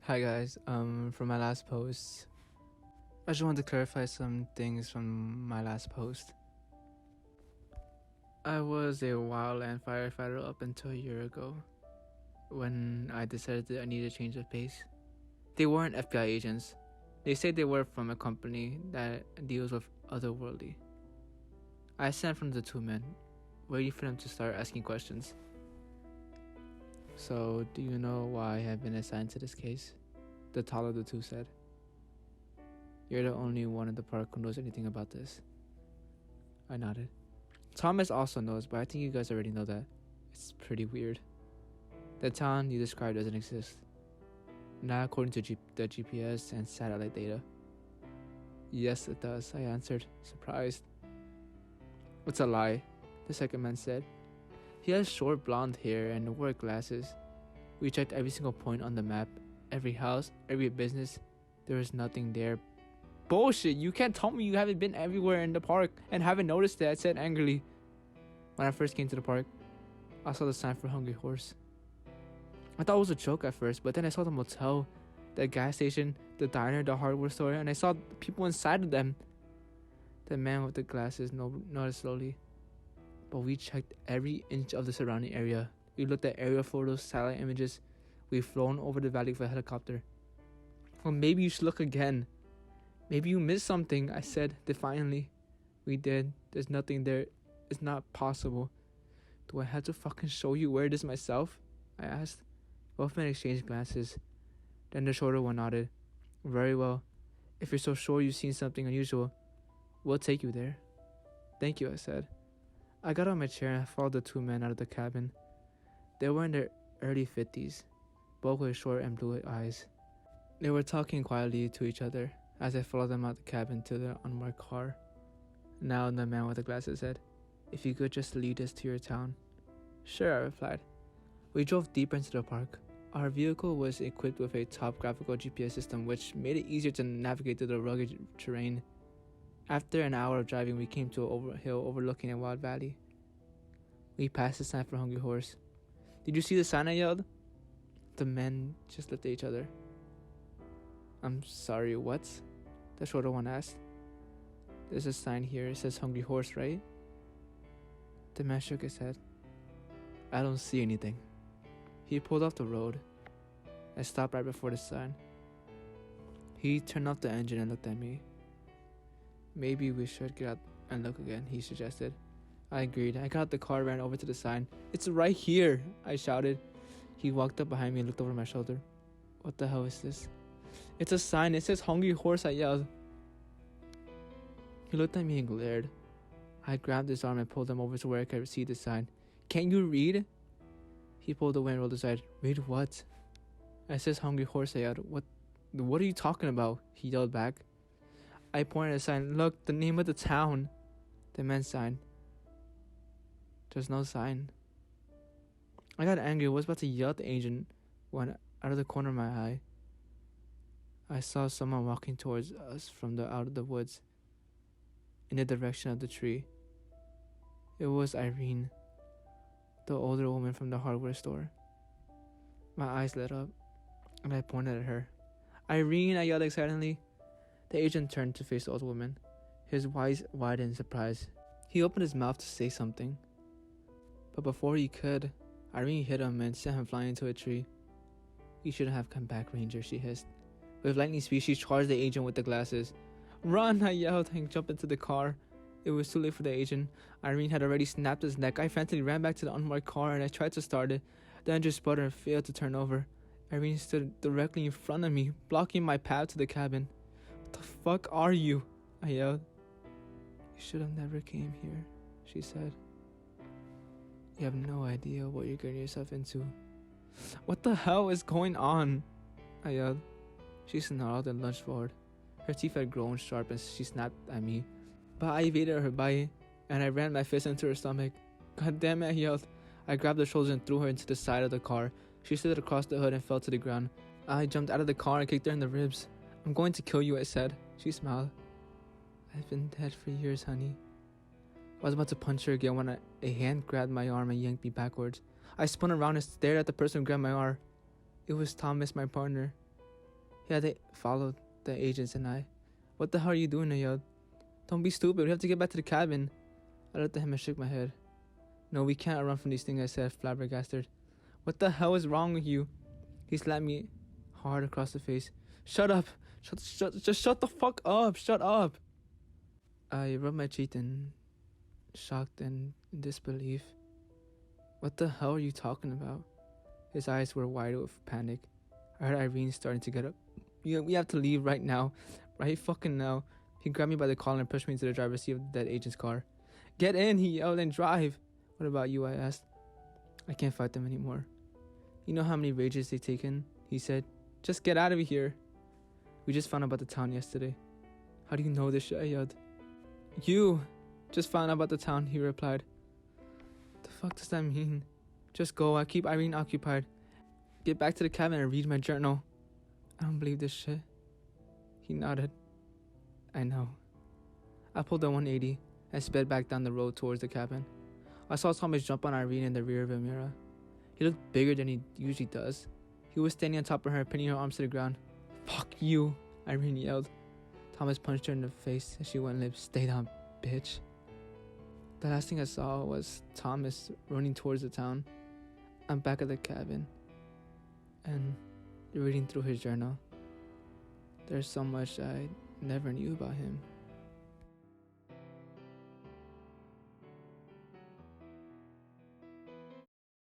Hi guys, from my last post, I just wanted to clarify some things from my last post. I was a wildland firefighter up until a year ago, when I decided that I needed to change the pace. They weren't FBI agents. They said they were from a company that deals with otherworldly. I sat in front of the two men, waiting for them to start asking questions. So, do you know why I have been assigned to this case? The taller of the two said. You're the only one in the park who knows anything about this. I nodded. Thomas also knows, but I think you guys already know that. It's pretty weird. The town you described doesn't exist. Not according to the GPS and satellite data. Yes, it does, I answered, surprised. It's a lie, the second man said. He has short blonde hair and wore glasses. We checked every single point on the map, every house, every business. There was nothing there. Bullshit, you can't tell me you haven't been everywhere in the park and haven't noticed it, I said angrily. When I first came to the park, I saw the sign for Hungry Horse. I thought it was a joke at first, but then I saw the motel, the gas station, the diner, the hardware store, and I saw people inside of them. The man with the glasses nodded slowly. But we checked every inch of the surrounding area. We looked at aerial photos, satellite images. We've flown over the valley with a helicopter. Well, maybe you should look again. Maybe you missed something, I said defiantly. We did. There's nothing there. It's not possible. Do I have to fucking show you where it is myself? I asked. Both men exchanged glances. Then the shorter one nodded. Very well. If you're so sure you've seen something unusual, we'll take you there. Thank you, I said. I got on my chair and followed the two men out of the cabin. They were in their early 50s, both with short and blue eyes. They were talking quietly to each other as I followed them out the cabin to their unmarked car. Now the man with the glasses said, If you could just lead us to your town. Sure, I replied. We drove deeper into the park. Our vehicle was equipped with a top-graphical GPS system which made it easier to navigate through the rugged terrain. After an hour of driving, we came to a hill overlooking a wild valley. We passed the sign for Hungry Horse. Did you see the sign? I yelled. The men just looked at each other. I'm sorry, what? The shorter one asked. There's a sign here. It says Hungry Horse, right? The man shook his head. I don't see anything. He pulled off the road. I stopped right before the sign. He turned off the engine and looked at me. Maybe we should get out and look again, he suggested. I agreed. I got out the car and ran over to the sign. It's right here, I shouted. He walked up behind me and looked over my shoulder. What the hell is this? It's a sign. It says Hungry Horse, I yelled. He looked at me and glared. I grabbed his arm and pulled him over to where I could see the sign. Can't you read? He pulled away and rolled his eyes. Read what? It says Hungry Horse, I yelled. What are you talking about? He yelled back. I pointed at the sign. Look, the name of the town. The man signed. There's no sign. I got angry. I was about to yell at the agent when out of the corner of my eye, I saw someone walking towards us from out of the woods in the direction of the tree. It was Irene, the older woman from the hardware store. My eyes lit up, and I pointed at her. Irene, I yelled excitedly. The agent turned to face the old woman. His eyes widened in surprise. He opened his mouth to say something, but before he could, Irene hit him and sent him flying into a tree. You shouldn't have come back, Ranger, she hissed. With lightning speed, she charged the agent with the glasses. Run, I yelled and jumped into the car. It was too late for the agent. Irene had already snapped his neck. I frantically ran back to the unmarked car and I tried to start it. The engine sputtered and failed to turn over. Irene stood directly in front of me, blocking my path to the cabin. What the fuck are you? I yelled. You should have never came here, she said. You have no idea what you're getting yourself into. What the hell is going on? I yelled. She snarled and lunged forward. Her teeth had grown sharp and she snapped at me. But I evaded her bite and I ran my fist into her stomach. God damn it, I yelled. I grabbed her shoulders and threw her into the side of the car. She slid across the hood and fell to the ground. I jumped out of the car and kicked her in the ribs. I'm going to kill you, I said. She smiled. I've been dead for years, honey. I was about to punch her again when a hand grabbed my arm and yanked me backwards. I spun around and stared at the person who grabbed my arm. It was Thomas, my partner. Yeah, they followed the agents and I. What the hell are you doing? I yelled. Don't be stupid. We have to get back to the cabin. I looked at him and shook my head. No, we can't run from these things, I said, flabbergasted. What the hell is wrong with you? He slapped me hard across the face. Shut up. Just shut the fuck up. Shut up. I rubbed my cheek in shocked and in disbelief. What the hell are you talking about? His eyes were wide with panic. I heard Irene starting to get up. We have to leave right now. Right fucking now. He grabbed me by the collar and pushed me into the driver's seat of the dead agent's car. Get in, he yelled, and drive. What about you, I asked. I can't fight them anymore. You know how many rages they've taken? He said. Just get out of here. We just found out about the town yesterday. How do you know this shit? I yelled. You just found out about the town, he replied. What the fuck does that mean? Just go. I keep Irene occupied. Get back to the cabin and read my journal. I don't believe this shit. He nodded. I know. I pulled a 180 and sped back down the road towards the cabin. I saw Thomas jump on Irene in the rear of a mirror. He looked bigger than he usually does. He was standing on top of her, pinning her arms to the ground. Fuck you, Irene yelled. Thomas punched her in the face as she went limp. Stay down, bitch. The last thing I saw was Thomas running towards the town. I'm back at the cabin and reading through his journal. There's so much I never knew about him.